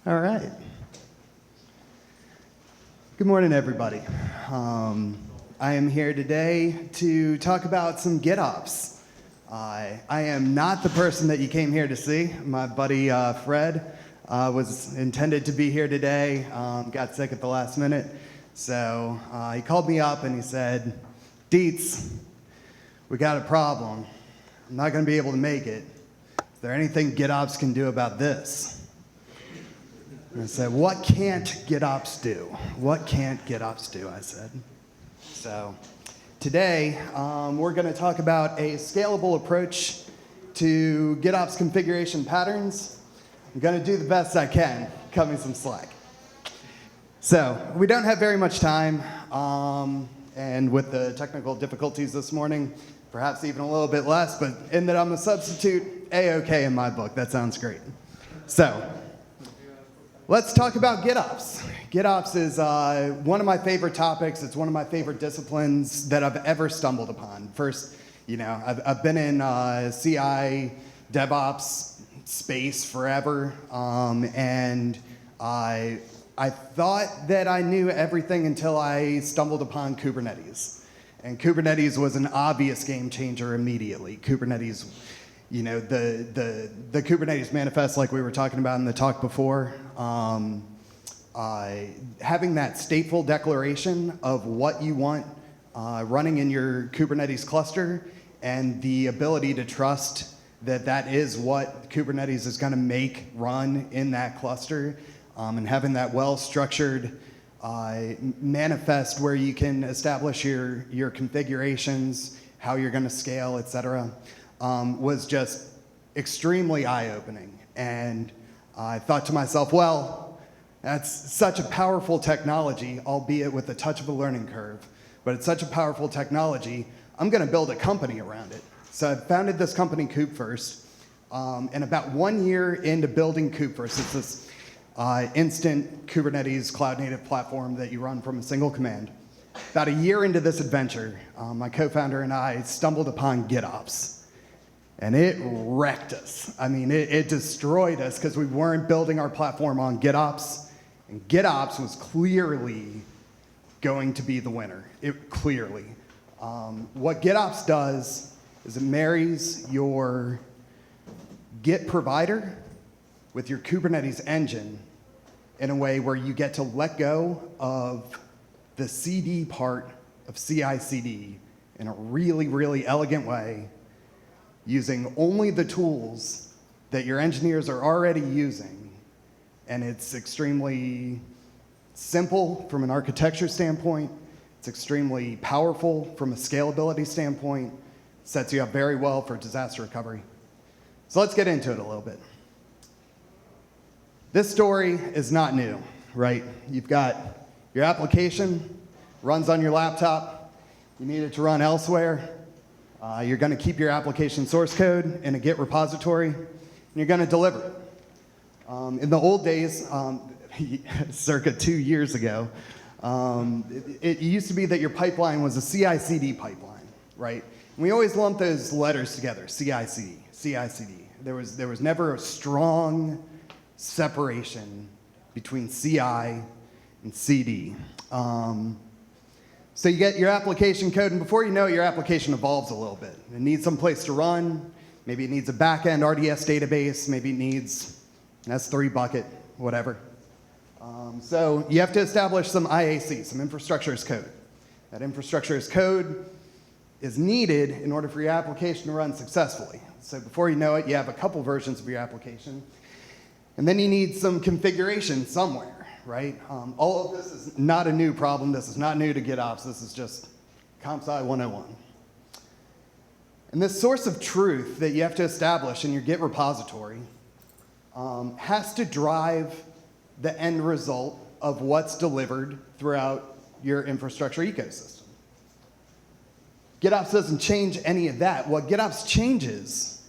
All right. Good morning, everybody. I am here today to talk about some GitOps. I am not the person that you came here to see. My buddy Fred was intended to be here today, got sick at the last minute. So he called me up and he said, Dietz, we got a problem. I'm not going to be able to make it. Is there anything GitOps can do about this? And I said, what can't GitOps do? What can't GitOps do, I said. So today, we're going to talk about a scalable approach to GitOps configuration patterns. I'm going to do the best I can. Cut me some slack. So we don't have very much time, and with the technical difficulties this morning, perhaps even a little bit less, but in that I'm a substitute, A-OK in my book. That sounds great. So let's talk about GitOps. GitOps is one of my favorite topics. It's one of my favorite disciplines that I've ever stumbled upon. First, I've been in CI, DevOps space forever, and I thought that I knew everything until I stumbled upon Kubernetes. And Kubernetes was an obvious game changer immediately. Kubernetes, the Kubernetes manifest, like we were talking about in the talk before, having that stateful declaration of what you want running in your Kubernetes cluster and the ability to trust that that is what Kubernetes is going to make run in that cluster, and having that well-structured manifest where you can establish your configurations, how you're going to scale, et cetera, was just extremely eye-opening. And I thought to myself, well, that's such a powerful technology, albeit with a touch of a learning curve, but it's such a powerful technology, I'm going to build a company around it. So I founded this company, KubeFirst, and about 1 year into building KubeFirst, it's this instant Kubernetes cloud-native platform that you run from a single command. About a year into this adventure, my co-founder and I stumbled upon GitOps. And it wrecked us. I mean, it destroyed us because we weren't building our platform on GitOps. And GitOps was clearly going to be the winner. Clearly. What GitOps does is it marries your Git provider with your Kubernetes engine in a way where you get to let go of the CD part of CI/CD in a really, really elegant way, using only the tools that your engineers are already using. And it's extremely simple from an architecture standpoint. It's extremely powerful from a scalability standpoint. Sets you up very well for disaster recovery. So let's get into it a little bit. This story is not new, right? You've got your application, runs on your laptop. You need it to run elsewhere. You're going to keep your application source code in a Git repository, and you're going to deliver it. In the old days, circa 2 years ago, it used to be that your pipeline was a CI/CD pipeline, right? And we always lump those letters together, CI/CD, CI/CD. There was never a strong separation between CI and CD. So you get your application code, and before you know it, your application evolves a little bit. It needs some place to run. Maybe it needs a back-end RDS database. Maybe it needs an S3 bucket, whatever. So you have to establish some IAC, some infrastructure as code. That infrastructure as code is needed in order for your application to run successfully. So before you know it, you have a couple versions of your application. And then you need some configuration somewhere, right? All of this is not a new problem. This is not new to GitOps. This is just Comp Sci 101. And this source of truth that you have to establish in your Git repository has to drive the end result of what's delivered throughout your infrastructure ecosystem. GitOps doesn't change any of that. What GitOps changes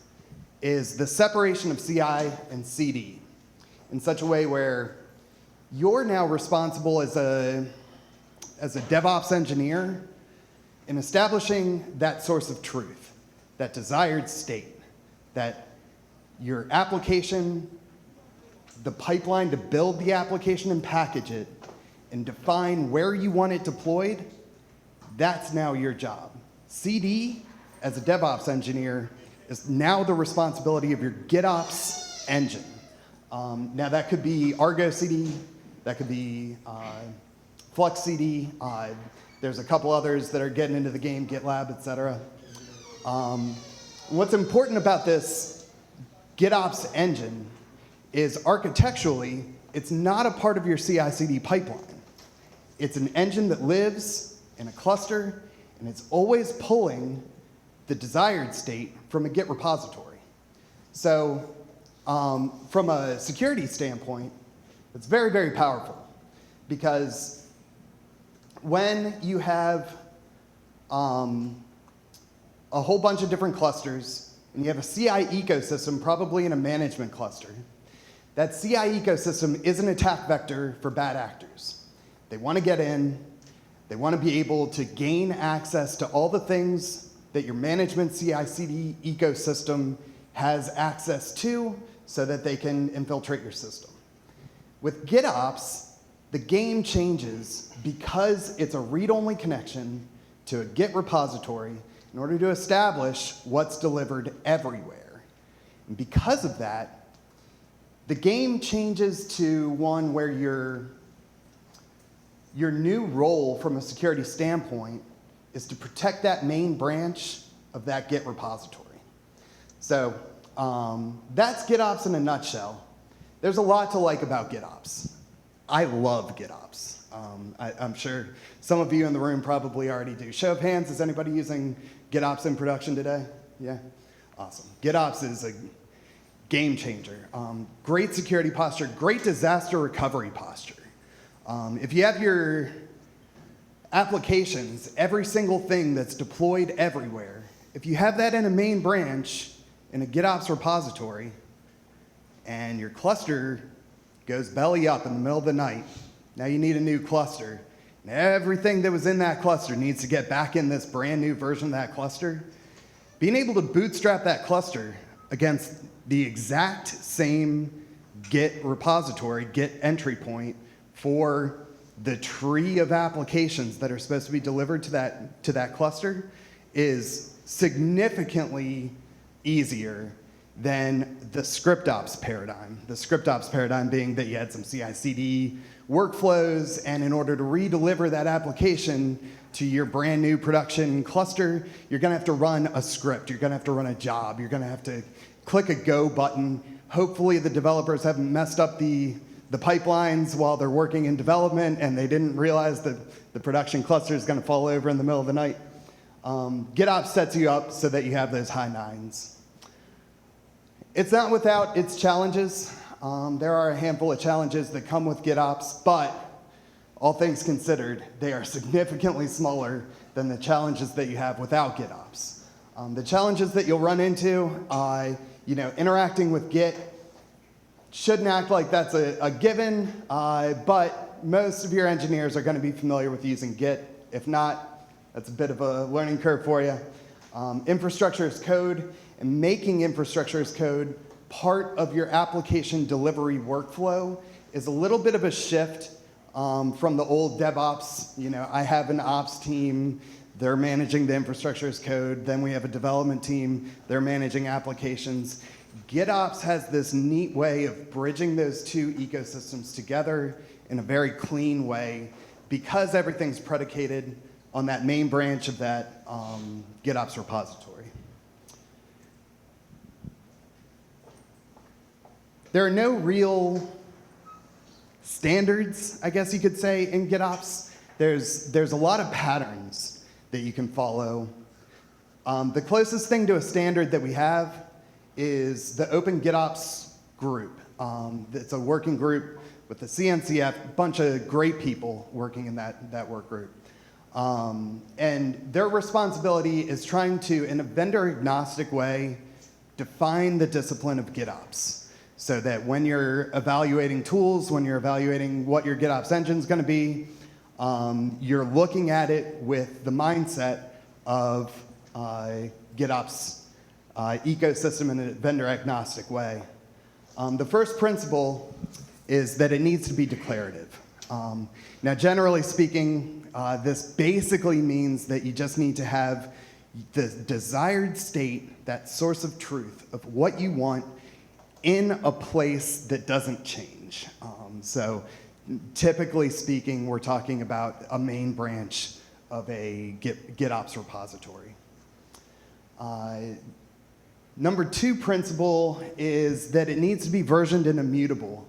is the separation of CI and CD in such a way where you're now responsible as a DevOps engineer in establishing that source of truth, that desired state, that your application the pipeline to build the application and package it and define where you want it deployed, that's now your job. CD, as a DevOps engineer, is now the responsibility of your GitOps engine. Now that could be Argo CD, that could be Flux CD. There's a couple others that are getting into the game, GitLab, et cetera. What's important about this GitOps engine is architecturally, it's not a part of your CI/CD pipeline. It's an engine that lives in a cluster, and it's always pulling the desired state from a Git repository. So from a security standpoint, it's very, very powerful, because when you have a whole bunch of different clusters, and you have a CI ecosystem, probably in a management cluster, that CI ecosystem is an attack vector for bad actors. They want to get in, they want to be able to gain access to all the things that your management CI/CD ecosystem has access to so that they can infiltrate your system. With GitOps, the game changes because it's a read-only connection to a Git repository in order to establish what's delivered everywhere. And because of that, the game changes to one where your new role from a security standpoint is to protect that main branch of that Git repository. So that's GitOps in a nutshell. There's a lot to like about GitOps. I love GitOps. I'm sure some of you in the room probably already do. Show of hands, is anybody using GitOps in production today? Yeah? Awesome. GitOps is a game changer. Great security posture, great disaster recovery posture. If you have your applications, every single thing that's deployed everywhere, if you have that in a main branch in a GitOps repository, and your cluster goes belly up in the middle of the night, now you need a new cluster, and everything that was in that cluster needs to get back in this brand new version of that cluster, being able to bootstrap that cluster against the exact same Git repository, Git entry point for the tree of applications that are supposed to be delivered to that cluster is significantly easier than the ScriptOps paradigm. The ScriptOps paradigm being that you had some CI/CD workflows, and in order to re-deliver that application to your brand new production cluster, you're gonna have to run a script, you're gonna have to run a job, you're gonna have to click a go button. Hopefully the developers haven't messed up the pipelines while they're working in development and they didn't realize that the production cluster is gonna fall over in the middle of the night. GitOps sets you up so that you have those high nines. It's not without its challenges. There are a handful of challenges that come with GitOps, but all things considered, they are significantly smaller than the challenges that you have without GitOps. The challenges that you'll run into, interacting with Git, shouldn't act like that's a given, but most of your engineers are going to be familiar with using Git. If not, that's a bit of a learning curve for you. Infrastructure as code, and making infrastructure as code part of your application delivery workflow is a little bit of a shift from the old DevOps. I have an ops team, they're managing the infrastructure as code. Then we have a development team, they're managing applications. GitOps has this neat way of bridging those two ecosystems together in a very clean way because everything's predicated on that main branch of that GitOps repository. There are no real standards, I guess you could say, in GitOps. There's a lot of patterns that you can follow. The closest thing to a standard that we have is the Open GitOps group. It's a working group with the CNCF, a bunch of great people working in that work group. And their responsibility is trying to, in a vendor-agnostic way, define the discipline of GitOps. So that when you're evaluating tools, when you're evaluating what your GitOps engine is going to be, you're looking at it with the mindset of GitOps ecosystem in a vendor-agnostic way. The first principle is that it needs to be declarative. Now, generally speaking, this basically means that you just need to have the desired state, that source of truth of what you want in a place that doesn't change. So typically speaking, we're talking about a main branch of a GitOps repository. Number 2 principle is that it needs to be versioned and immutable.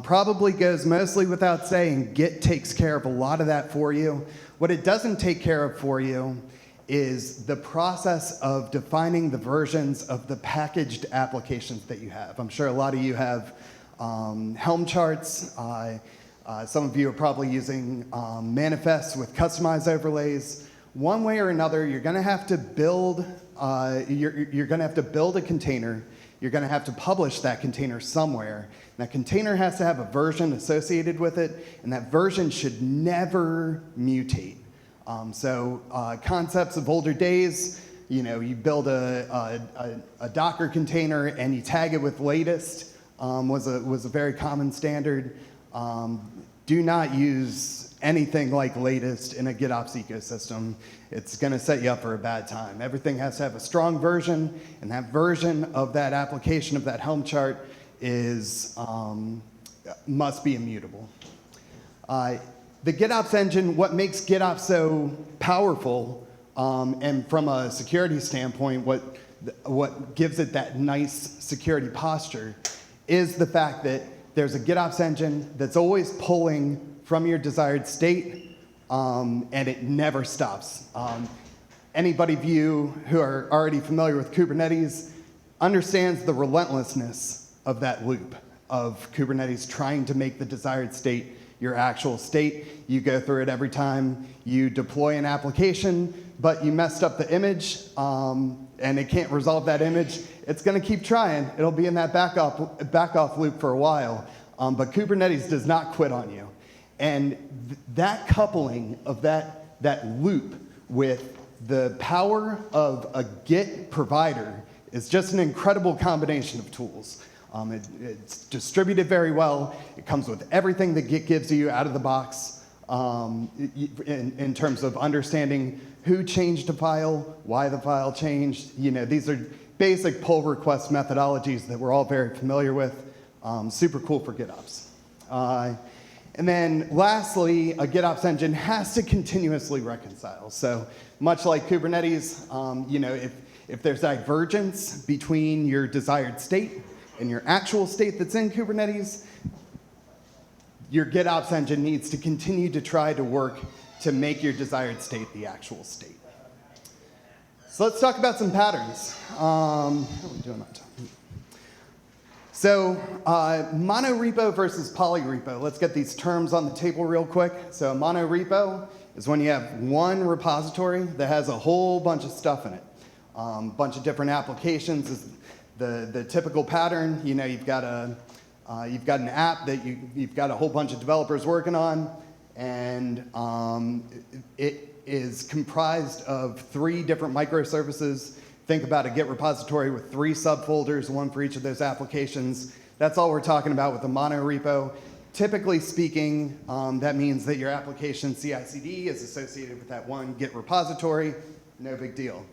Probably goes mostly without saying, Git takes care of a lot of that for you. What it doesn't take care of for you is the process of defining the versions of the packaged applications that you have. I'm sure a lot of you have Helm charts. Some of you are probably using manifests with customized overlays. One way or another, you're going to have to build. You're going to have to build a container. You're going to have to publish that container somewhere. And that container has to have a version associated with it, and that version should never mutate. So concepts of older days, you build a Docker container and you tag it with latest was a very common standard. Do not use anything like latest in a GitOps ecosystem. It's going to set you up for a bad time. Everything has to have a strong version, and that version of that application, of that Helm chart, must be immutable. The GitOps engine, what makes GitOps so powerful, and from a security standpoint, what gives it that nice security posture, is the fact that there's a GitOps engine that's always pulling from your desired state, and it never stops. Anybody of you who are already familiar with Kubernetes understands the relentlessness of that loop of Kubernetes trying to make the desired state your actual state. You go through it every time you deploy an application, but you messed up the image, and it can't resolve that image. It's going to keep trying. It'll be in that back-off loop for a while, but Kubernetes does not quit on you. And that coupling of that loop with the power of a Git provider is just an incredible combination of tools. It's distributed very well. It comes with everything that Git gives you out of the box in terms of understanding who changed a file, why the file changed. These are basic pull request methodologies that we're all very familiar with. Super cool for GitOps. And then lastly, a GitOps engine has to continuously reconcile. So much like Kubernetes, if there's divergence between your desired state and your actual state that's in Kubernetes, your GitOps engine needs to continue to try to work to make your desired state the actual state. So let's talk about some patterns. How are we doing on time? So monorepo versus polyrepo. Let's get these terms on the table real quick. So monorepo is when you have one repository that has a whole bunch of stuff in it. Bunch of different applications is the typical pattern. You've got an app that you've got a whole bunch of developers working on, and it is comprised of 3 different microservices. Think about a Git repository with 3 subfolders, one for each of those applications. That's all we're talking about with a monorepo. Typically speaking, that means that your application CI/CD is associated with that one Git repository. No big deal.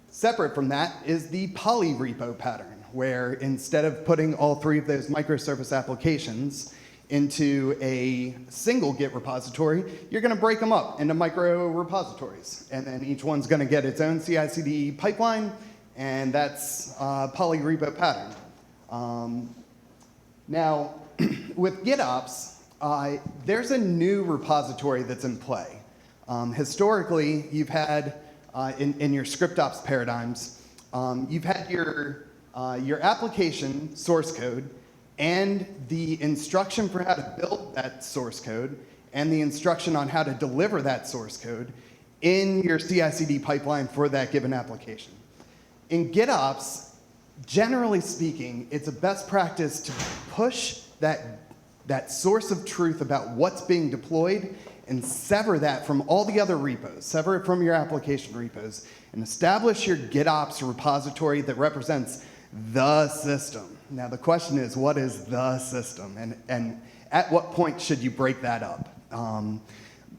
Separate from that is the polyrepo pattern, where instead of putting all 3 of those microservice applications into a single Git repository, you're going to break them up into micro repositories. And then each one's going to get its own CI/CD pipeline, and that's a polyrepo pattern. Now, with GitOps, there's a new repository that's in play. Historically, you've had, in your ScriptOps paradigms, you've had your application source code and the instruction for how to build that source code and the instruction on how to deliver that source code in your CI/CD pipeline for that given application. In GitOps, generally speaking, it's a best practice to push that source of truth about what's being deployed and sever that from all the other repos, sever it from your application repos, and establish your GitOps repository that represents the system. Now the question is, what is the system? And at what point should you break that up?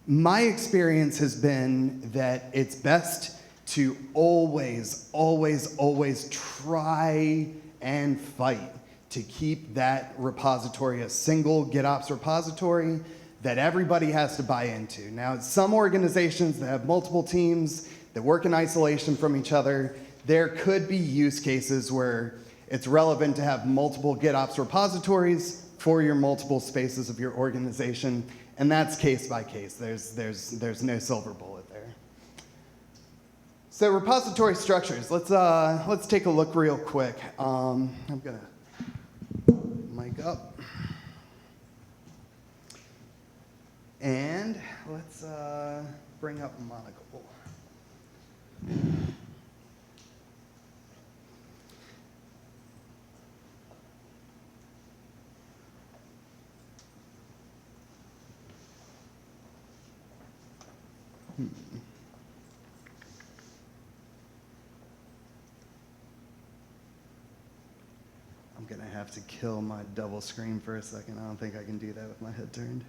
My experience has been that it's best to always, always, always try and fight to keep that repository a single GitOps repository that everybody has to buy into. Now, some organizations that have multiple teams that work in isolation from each other, there could be use cases where it's relevant to have multiple GitOps repositories for your multiple spaces of your organization, and that's case by case. There's no silver bullet there. So repository structures. Let's take a look real quick. I'm gonna mic up, and let's bring up Monocle. I'm gonna have to kill my double screen for a second. I don't think I can do that with my head turned.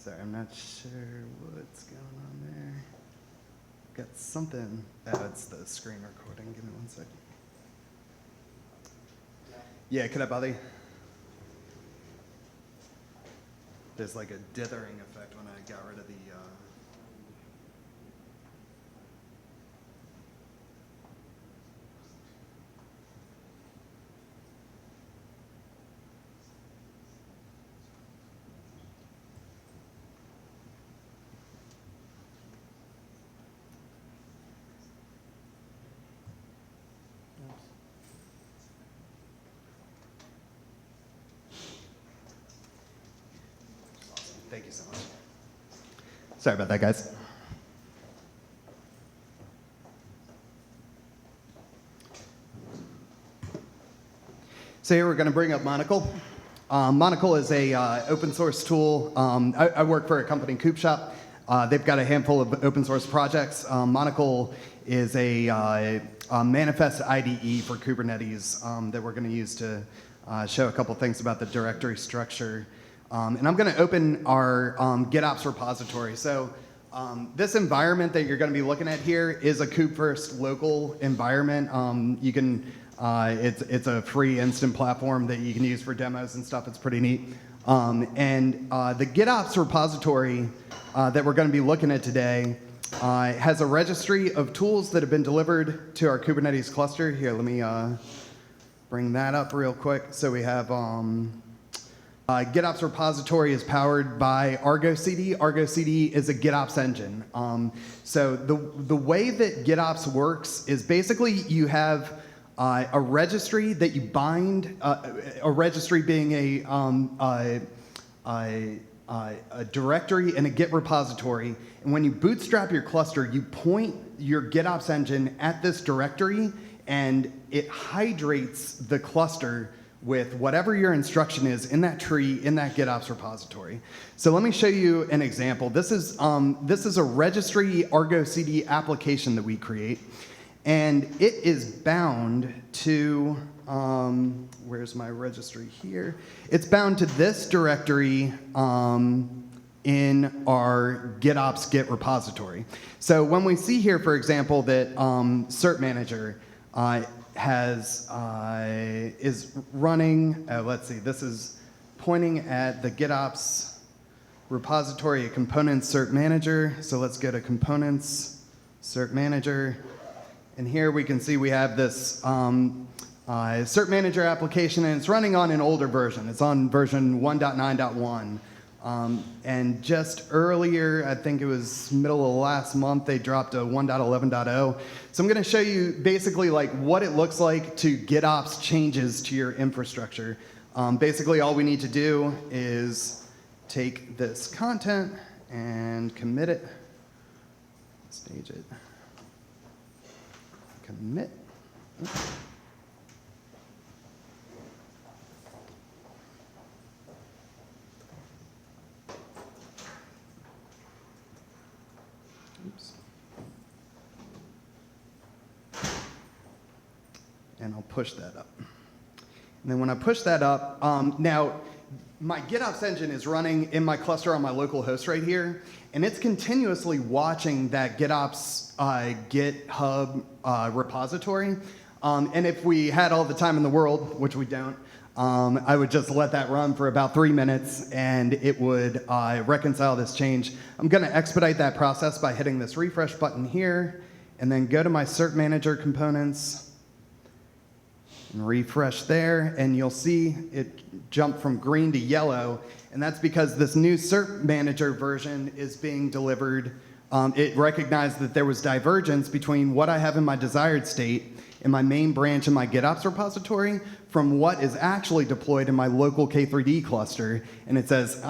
Sorry, I'm not sure what's going on there. Got something. Oh, it's the screen recording. Give me 1 second. Yeah, could I bother you? There's like a dithering effect when I got rid of the. Thank you so much. Sorry about that, guys. So here we're going to bring up Monocle. Monocle is a open source tool. I work for a company, KubeShop. They've got a handful of open source projects. Monocle is a manifest IDE for Kubernetes that we're going to use to show a couple things about the directory structure. And I'm going to open our GitOps repository. So this environment that you're going to be looking at here is a KubeFirst local environment. You can, it's a free instant platform that you can use for demos and stuff. It's pretty neat. And the GitOps repository that we're going to be looking at today has a registry of tools that have been delivered to our Kubernetes cluster. Here, let me bring that up real quick. So we have GitOps repository is powered by Argo CD. Argo CD is a GitOps engine. So the way that GitOps works is basically you have a registry that you bind, a registry being a directory and a Git repository. And when you bootstrap your cluster, you point your GitOps engine at this directory, and it hydrates the cluster with whatever your instruction is in that tree, in that GitOps repository. So let me show you an example. This is a registry Argo CD application that we create, and it is bound to, where's my registry here? It's bound to this directory in our GitOps Git repository. So when we see here, for example, that cert manager is running, let's see, this is pointing at the GitOps repository, a components cert manager. So let's go to components cert manager. And here we can see we have this cert manager application, and it's running on an older version. It's on version 1.9.1. And just earlier, I think it was middle of last month, they dropped a 1.11.0. So I'm going to show you basically like what it looks like to GitOps changes to your infrastructure. Basically, all we need to do is take this content and commit it, stage it, commit. Oops. And I'll push that up. And then when I push that up, now my GitOps engine is running in my cluster on my local host right here, and it's continuously watching that GitOps GitHub repository. And if we had all the time in the world, which we don't, I would just let that run for about 3 minutes, and it would reconcile this change. I'm going to expedite that process by hitting this refresh button here, and then go to my cert manager components, and refresh there, and you'll see it jump from green to yellow, and that's because this new cert manager version is being delivered. It recognized that there was divergence between what I have in my desired state in my main branch in my GitOps repository from what is actually deployed in my local K3D cluster. And it says,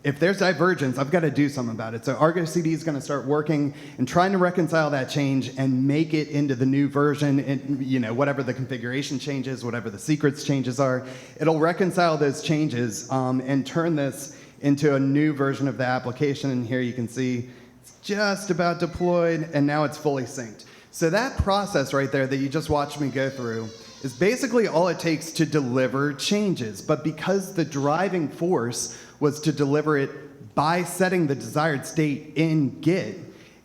if there's divergence, I've got to do something about it. So Argo CD is going to start working and trying to reconcile that change and make it into the new version, and whatever the configuration changes, whatever the secrets changes are, it'll reconcile those changes and turn this into a new version of the application. And here you can see it's just about deployed, and now it's fully synced. So that process right there that you just watched me go through is basically all it takes to deliver changes. But because the driving force was to deliver it by setting the desired state in Git,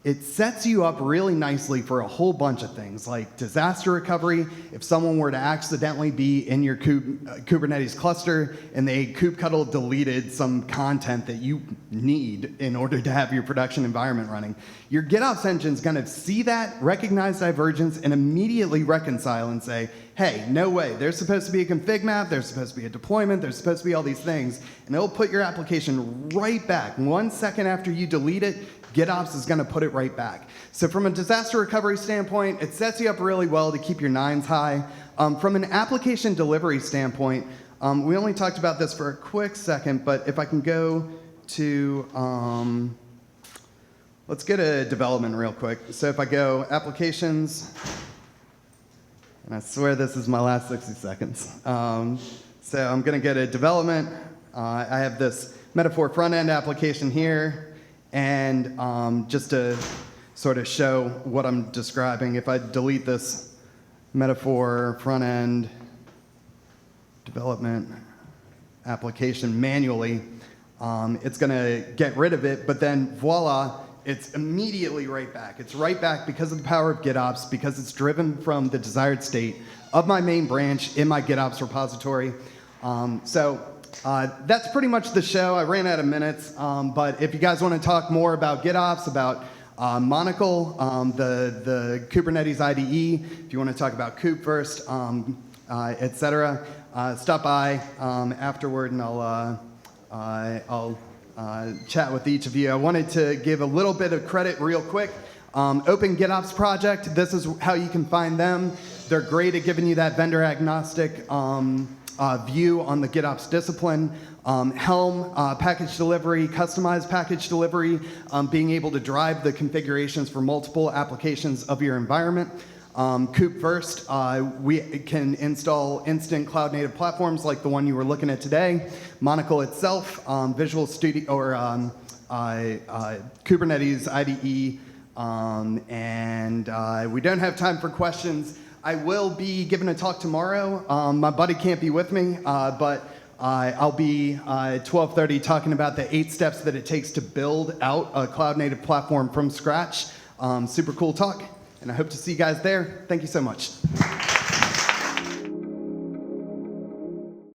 it sets you up really nicely for a whole bunch of things, like disaster recovery. If someone were to accidentally be in your Kubernetes cluster and they kubectl deleted some content that you need in order to have your production environment running, your GitOps engine is going to see that, recognize divergence, and immediately reconcile and say, hey, no way, there's supposed to be a config map, there's supposed to be a deployment, there's supposed to be all these things, and it'll put your application right back. 1 second after you delete it, GitOps is going to put it right back. So from a disaster recovery standpoint, it sets you up really well to keep your nines high. From an application delivery standpoint, we only talked about this for a quick second, but if I can go to, let's get a development real quick. So if I go applications, and I swear this is my last 60 seconds. So I'm going to get a development. I have this Metaphor front-end application here. And just to sort of show what I'm describing, if I delete this Metaphor front-end development application manually, it's going to get rid of it, but then voila, it's immediately right back. It's right back because of the power of GitOps, because it's driven from the desired state of my main branch in my GitOps repository. That's pretty much the show. I ran out of minutes, but if you guys want to talk more about GitOps, about Monocle, the Kubernetes IDE, if you want to talk about Kube first, etc., stop by afterward, and I'll chat with each of you. I wanted to give a little bit of credit real quick. Open GitOps project, this is how you can find them. They're great at giving you that vendor agnostic view on the GitOps discipline. Helm, package delivery, customized package delivery, being able to drive the configurations for multiple applications of your environment. Kube first, we can install instant cloud-native platforms like the one you were looking at today. Monocle itself, Visual Studio, or Kubernetes IDE, and we don't have time for questions. I will be giving a talk tomorrow. My buddy can't be with me, but I'll be at 12:30 talking about the 8 steps that it takes to build out a cloud-native platform from scratch. Super cool talk, and I hope to see you guys there. Thank you so much.